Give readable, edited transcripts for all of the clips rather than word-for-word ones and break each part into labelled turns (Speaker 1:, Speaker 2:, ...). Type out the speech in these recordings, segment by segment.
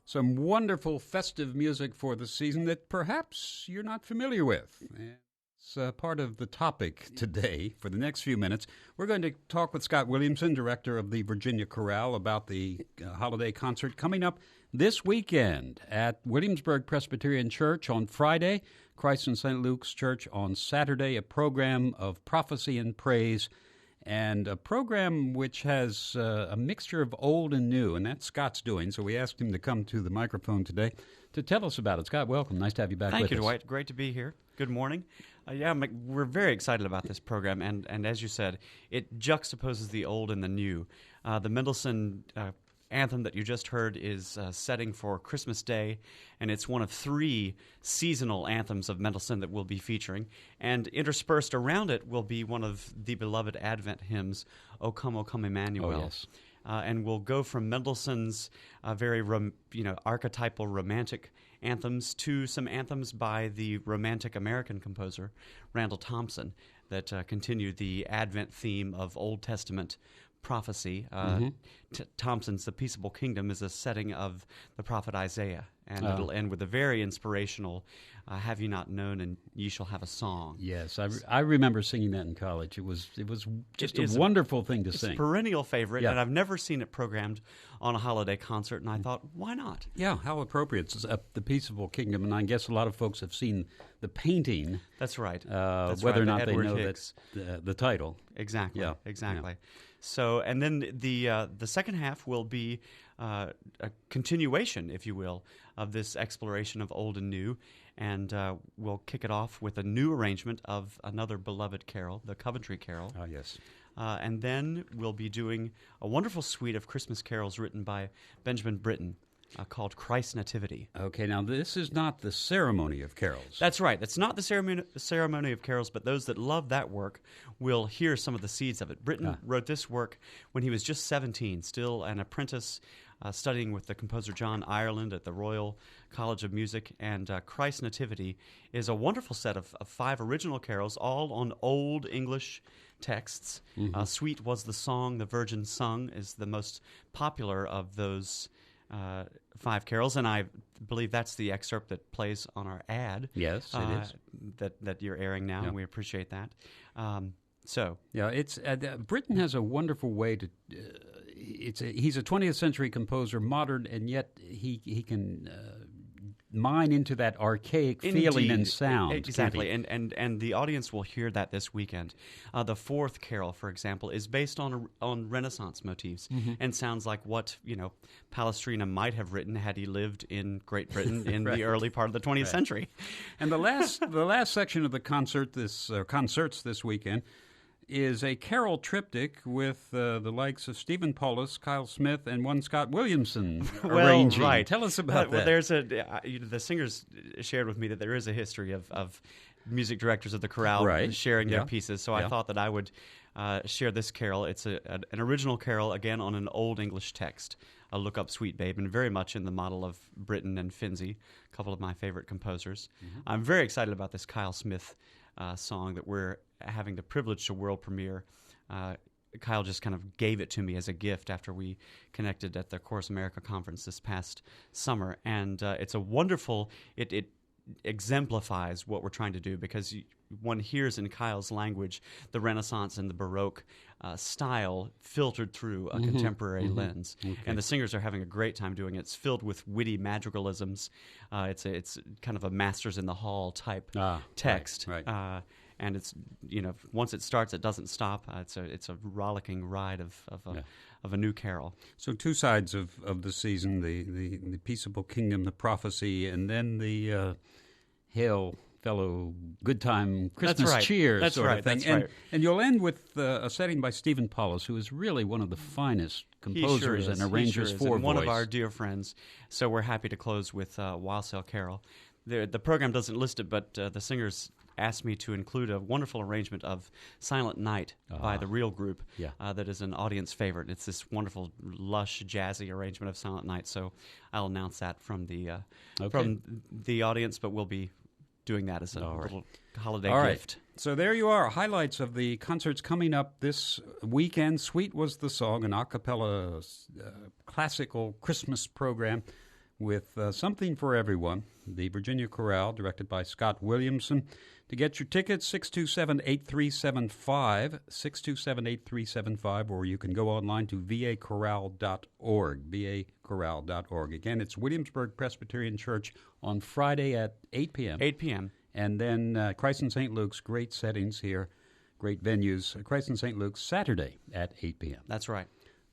Speaker 1: Some wonderful festive music for the season that perhaps you're not familiar with. It's part of the topic today. For the next few minutes, we're going to talk with Scott Williamson, director of the Virginia Chorale, about the holiday concert coming up this weekend at Williamsburg Presbyterian Church on Friday, Christ in St. Luke's Church on Saturday, a program of prophecy and praise, and a program which has a mixture of old and new, and that's Scott's doing. So we asked him to come to the microphone today to tell us about it. Scott, welcome. Nice to have you back with us.
Speaker 2: Thank you, Dwight. Great to be here. Good morning. We're very excited about this program, and as you said, it juxtaposes the old and the new. The Mendelssohn anthem that you just heard is setting for Christmas Day, and it's one of three seasonal anthems of Mendelssohn that we'll be featuring. And interspersed around it will be one of the beloved Advent hymns, O Come, Emmanuel.
Speaker 1: Oh, yes.
Speaker 2: And we'll go from Mendelssohn's very archetypal romantic anthems to some anthems by the romantic American composer, Randall Thompson, that continue the Advent theme of Old Testament prophecy. Thompson's The Peaceable Kingdom is a setting of the prophet Isaiah, and it'll end with a very inspirational Have You Not Known and Ye Shall Have a Song.
Speaker 1: Yes, I remember singing that in college. It was just a wonderful thing to sing.
Speaker 2: It's a perennial favorite,
Speaker 1: Yeah.
Speaker 2: and I've never seen it programmed on a holiday concert, and I thought, why not?
Speaker 1: Yeah, how appropriate. It's The Peaceable Kingdom, and I guess a lot of folks have seen the painting.
Speaker 2: That's right.
Speaker 1: Whether or not they know
Speaker 2: Hicks.
Speaker 1: that the title.
Speaker 2: Exactly.
Speaker 1: Yeah.
Speaker 2: Exactly. Yeah. So, and then the second half will be a continuation, if you will, of this exploration of old and new, and we'll kick it off with a new arrangement of another beloved carol, the Coventry Carol.
Speaker 1: Oh, yes.
Speaker 2: And then we'll be doing a wonderful suite of Christmas carols written by Benjamin Britten, called Christ's Nativity.
Speaker 1: Okay, now this is not the ceremony of carols.
Speaker 2: That's right. That's not the ceremony of carols, but those that love that work will hear some of the seeds of it. Britten wrote this work when he was just 17, still an apprentice, studying with the composer John Ireland at the Royal College of Music. And Christ's Nativity is a wonderful set of 5 original carols, all on Old English texts. Sweet Was the Song the Virgin Sung is the most popular of those 5 carols, and I believe that's the excerpt that plays on our ad.
Speaker 1: Yes, it is.
Speaker 2: That you're airing now, and we appreciate that.
Speaker 1: Yeah, it's Britten has a wonderful way to. He's a 20th century composer, modern, and yet he can mine into that archaic feeling and sound.
Speaker 2: Exactly, and the audience will hear that this weekend. The 4th carol, for example, is based on Renaissance motifs and sounds like what Palestrina might have written had he lived in Great Britain in the early part of the 20th century.
Speaker 1: And the last section of the concerts this weekend is a carol triptych with the likes of Stephen Paulus, Kyle Smith, and one Scott Williamson arranging.
Speaker 2: Right.
Speaker 1: Tell us about that.
Speaker 2: Well, there's the singers shared with me that there is a history of music directors of the chorale sharing their pieces, so I thought that I would share this carol. It's an original carol, again, on an Old English text, a Look Up Sweet Babe, and very much in the model of Britten and Finzi, a couple of my favorite composers. I'm very excited about this Kyle Smith song that we're having the privilege to world premiere. Kyle just kind of gave it to me as a gift after we connected at the Chorus America conference this past summer, and it's a wonderful. It exemplifies what we're trying to do because one hears in Kyle's language the Renaissance and the Baroque style filtered through a contemporary lens. Okay. And the singers are having a great time doing it. It's filled with witty madrigalisms. It's kind of a Masters in the Hall type text.
Speaker 1: Right.
Speaker 2: And it's once it starts, it doesn't stop. It's a rollicking ride of a new carol.
Speaker 1: So 2 sides of the season: the Peaceable Kingdom, the prophecy, and then the Hail Fellow Good Time Christmas Cheer sort of thing. And you'll end with a setting by Stephen Paulus, who is really one of the finest composers and arrangers for
Speaker 2: and one
Speaker 1: voice.
Speaker 2: of our dear friends. So we're happy to close with Wassail Carol. The program doesn't list it, but the singers asked me to include a wonderful arrangement of Silent Night by the Real Group that is an audience favorite. It's this wonderful, lush, jazzy arrangement of Silent Night, so I'll announce that from the audience, but we'll be doing that as a little holiday gift.
Speaker 1: So there you are, highlights of the concerts coming up this weekend. Sweet Was the Song, an a cappella classical Christmas program with something for everyone. The Virginia Chorale, directed by Scott Williamson. To get your tickets, 627-8375, 627-8375, or you can go online to vachorale.org, vachorale.org. Again, it's Williamsburg Presbyterian Church on Friday at 8 p.m.
Speaker 2: 8 p.m.
Speaker 1: And then Christ in St. Luke's, great settings here, great venues. Christ in St. Luke's, Saturday at 8 p.m.
Speaker 2: That's right.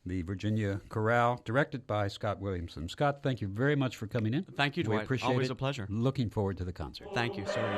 Speaker 1: The Virginia Chorale, directed by Scott Williamson. Scott, thank you very much for coming in.
Speaker 2: Thank you, Dwight.
Speaker 1: We appreciate it.
Speaker 2: Always a pleasure.
Speaker 1: Looking forward to the concert.
Speaker 2: Thank you. So are we.